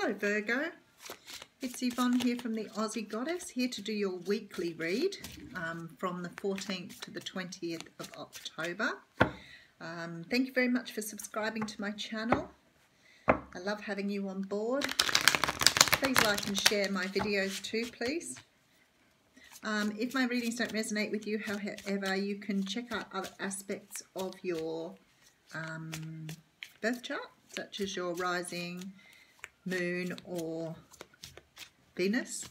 Hello Virgo, it's Yvonne here from the Aussie Goddess, here to do your weekly read from the 14th to the 20th of October. Thank you very much for subscribing to my channel. I love having you on board. Please like and share my videos too, please. If my readings don't resonate with you, however, you can check out other aspects of your birth chart, such as your rising, moon or Venus.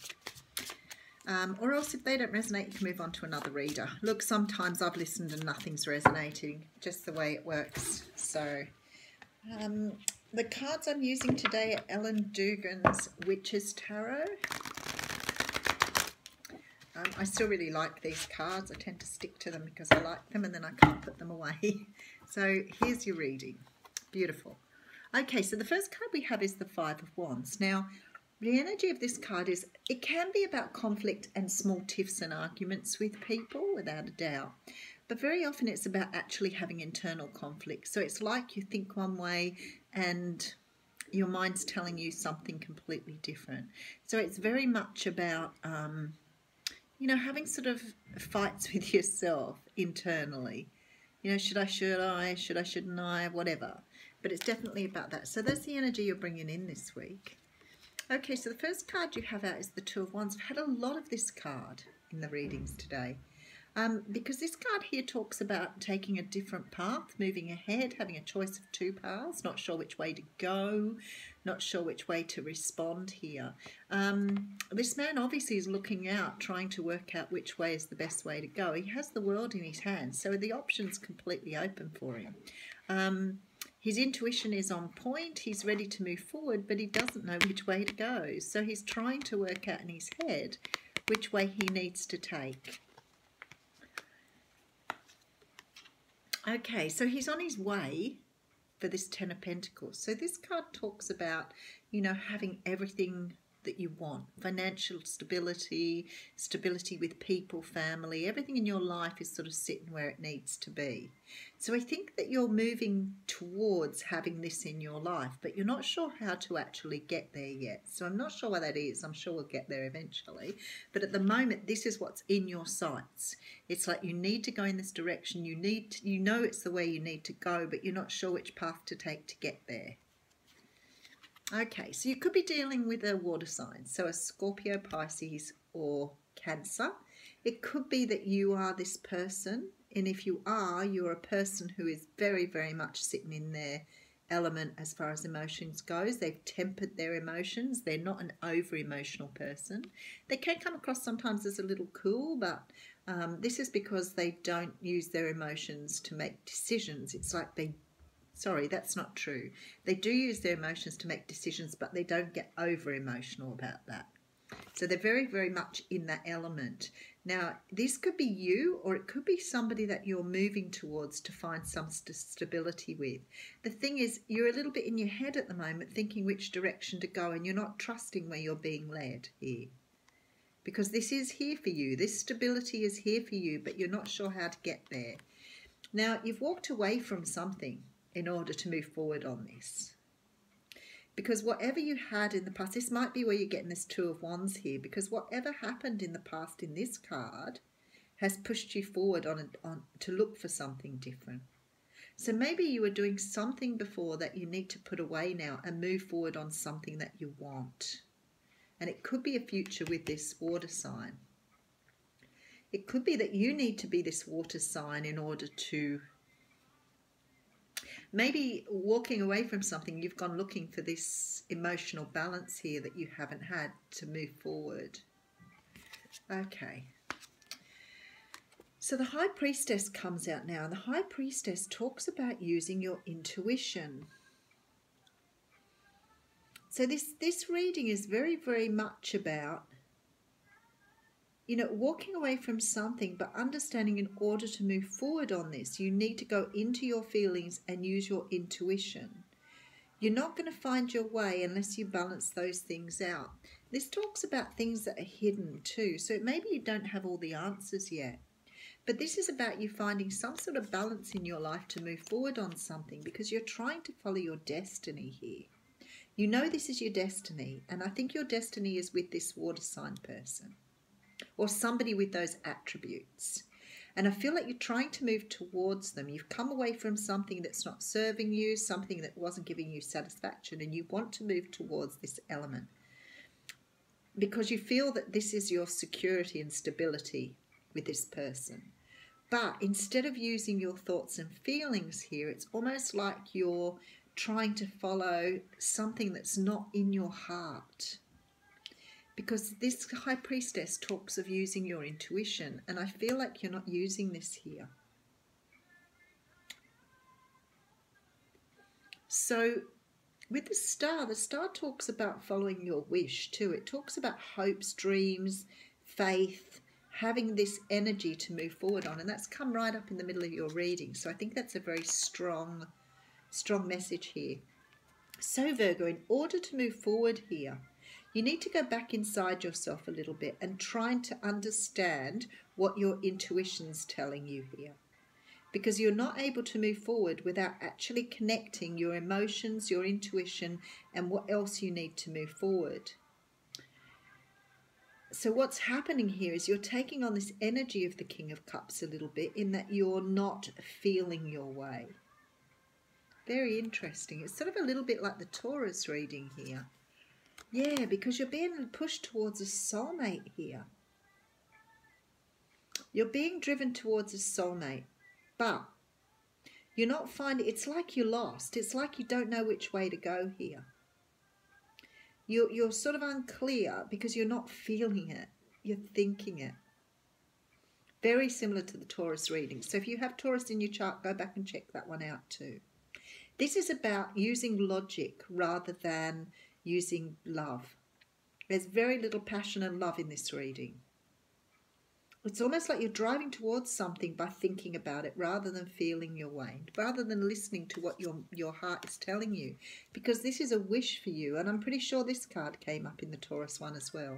Or else if they don't resonate, you can move on to another reader. Look, sometimes I've listened and nothing's resonating, just the way it works. So the cards I'm using today are Ellen Dugan's Witch's Tarot. I still really like these cards. I tend to stick to them because I like them and then I can't put them away. So here's your reading. Beautiful. Okay, so the first card we have is the Five of Wands. Now, the energy of this card is, it can be about conflict and small tiffs and arguments with people, without a doubt. But very often it's about actually having internal conflict. So it's like you think one way and your mind's telling you something completely different. So it's very much about, you know, having sort of fights with yourself internally. You know, shouldn't I, whatever. But it's definitely about that. So that's the energy you're bringing in this week. Okay, so the first card you have out is the Two of Wands. I've had a lot of this card in the readings today. Because this card here talks about taking a different path, moving ahead, having a choice of two paths, not sure which way to go, not sure which way to respond here. This man obviously is looking out, trying to work out which way is the best way to go. He has the world in his hands, so the option's completely open for him. His intuition is on point, he's ready to move forward, but he doesn't know which way to go. So he's trying to work out in his head which way he needs to take. Okay, so he's on his way for this Ten of Pentacles. So this card talks about, you know, having everything that you want. Financial stability, stability with people, family, everything in your life is sort of sitting where it needs to be. So I think that you're moving towards having this in your life, but you're not sure how to actually get there yet. So I'm not sure what that is. I'm sure we'll get there eventually. But at the moment, this is what's in your sights. It's like you need to go in this direction. You know it's the way you need to go, but you're not sure which path to take to get there. Okay, so you could be dealing with a water sign, so a Scorpio, Pisces or Cancer. It could be that you are this person, and if you are, you're a person who is very, very much sitting in their element as far as emotions goes. They've tempered their emotions. They're not an over-emotional person. They can come across sometimes as a little cool, but this is because they don't use their emotions to make decisions. It's like sorry, that's not true. They do use their emotions to make decisions, but they don't get over-emotional about that. So they're very, very much in that element. Now, this could be you, or it could be somebody that you're moving towards to find some stability with. The thing is, you're a little bit in your head at the moment, thinking which direction to go, and you're not trusting where you're being led here. Because this is here for you. This stability is here for you, but you're not sure how to get there. Now, you've walked away from something in order to move forward on this. Because whatever you had in the past, this might be where you're getting this Two of Wands here, because whatever happened in the past in this card has pushed you forward on to look for something different. So maybe you were doing something before that you need to put away now and move forward on something that you want. And it could be a future with this water sign. It could be that you need to be this water sign in order to maybe walking away from something, you've gone looking for this emotional balance here that you haven't had to move forward. Okay. So the High Priestess comes out now, and the High Priestess talks about using your intuition. So this reading is very, very much about, you know, walking away from something, but understanding in order to move forward on this, you need to go into your feelings and use your intuition. You're not going to find your way unless you balance those things out. This talks about things that are hidden too. So maybe you don't have all the answers yet. But this is about you finding some sort of balance in your life to move forward on something, because you're trying to follow your destiny here. You know this is your destiny, and I think your destiny is with this water sign person or somebody with those attributes. And I feel like you're trying to move towards them. You've come away from something that's not serving you, something that wasn't giving you satisfaction, and you want to move towards this element because you feel that this is your security and stability with this person. But instead of using your thoughts and feelings here, it's almost like you're trying to follow something that's not in your heart. Because this High Priestess talks of using your intuition, and I feel like you're not using this here. So with the star talks about following your wish too. It talks about hopes, dreams, faith, having this energy to move forward on, and that's come right up in the middle of your reading. So I think that's a very strong message here. So Virgo, in order to move forward here, you need to go back inside yourself a little bit and trying to understand what your intuition's telling you here. Because you're not able to move forward without actually connecting your emotions, your intuition, and what else you need to move forward. So what's happening here is you're taking on this energy of the King of Cups a little bit, in that you're not feeling your way. Very interesting. It's sort of a little bit like the Taurus reading here. Yeah, because you're being pushed towards a soulmate here. You're being driven towards a soulmate, but you're not finding, it's like you're lost. It's like you don't know which way to go here. You're sort of unclear because you're not feeling it. You're thinking it. Very similar to the Taurus reading. So if you have Taurus in your chart, go back and check that one out too. This is about using logic rather than using love. There's very little passion and love in this reading. It's almost like you're driving towards something by thinking about it rather than feeling your way, rather than listening to what your heart is telling you, because this is a wish for you, and I'm pretty sure this card came up in the Taurus one as well.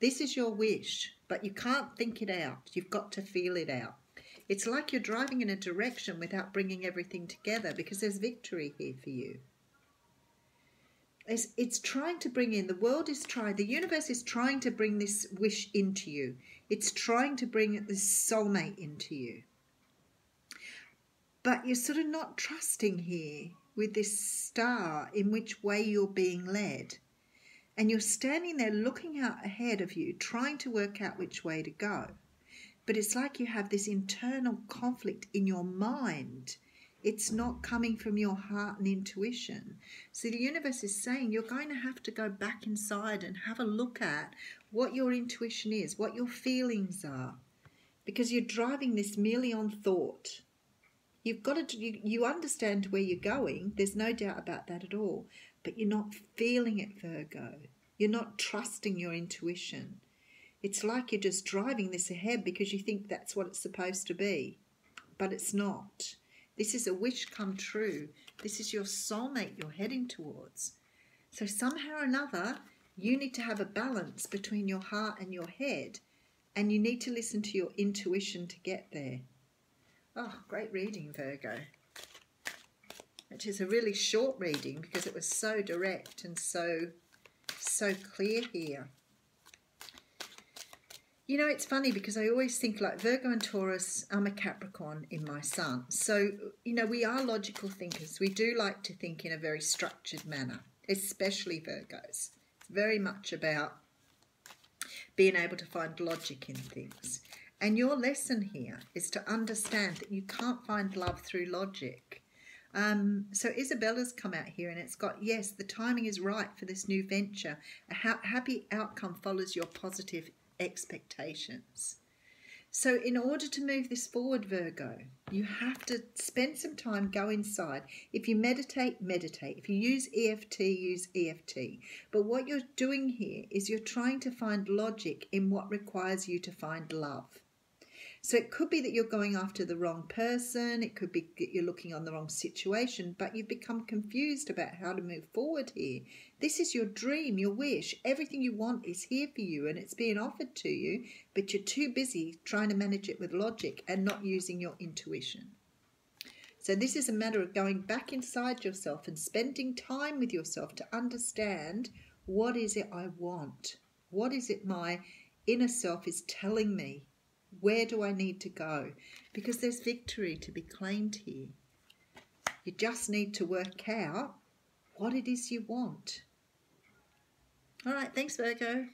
This is your wish, but you can't think it out. You've got to feel it out. It's like you're driving in a direction without bringing everything together, because there's victory here for you. It's trying to bring in, the universe is trying to bring this wish into you. It's trying to bring this soulmate into you. But you're sort of not trusting here with this star in which way you're being led. And you're standing there looking out ahead of you, trying to work out which way to go. But it's like you have this internal conflict in your mind. It's not coming from your heart and intuition. So the universe is saying you're going to have to go back inside and have a look at what your intuition is, what your feelings are, because you're driving this merely on thought. You've got to, you understand where you're going. There's no doubt about that at all. But you're not feeling it, Virgo. You're not trusting your intuition. It's like you're just driving this ahead because you think that's what it's supposed to be. But it's not. This is a wish come true. This is your soulmate you're heading towards. So somehow or another, you need to have a balance between your heart and your head, and you need to listen to your intuition to get there. Oh, great reading, Virgo. Which is a really short reading because it was so direct and so clear here. You know, it's funny because I always think like Virgo and Taurus, I'm a Capricorn in my sun. So, you know, we are logical thinkers. We do like to think in a very structured manner, especially Virgos. It's very much about being able to find logic in things. And your lesson here is to understand that you can't find love through logic. So Isabella's come out here and it's got, yes, the timing is right for this new venture. A happy outcome follows your positive expectations. So in order to move this forward, Virgo, you have to spend some time, go inside. If you meditate, meditate. If you use EFT, use EFT. But what you're doing here is you're trying to find logic in what requires you to find love. So it could be that you're going after the wrong person. It could be that you're looking on the wrong situation, but you've become confused about how to move forward here. This is your dream, your wish. Everything you want is here for you and it's being offered to you, but you're too busy trying to manage it with logic and not using your intuition. So this is a matter of going back inside yourself and spending time with yourself to understand, what is it I want? What is it my inner self is telling me? Where do I need to go? Because there's victory to be claimed here. You just need to work out what it is you want. All right, thanks, Virgo.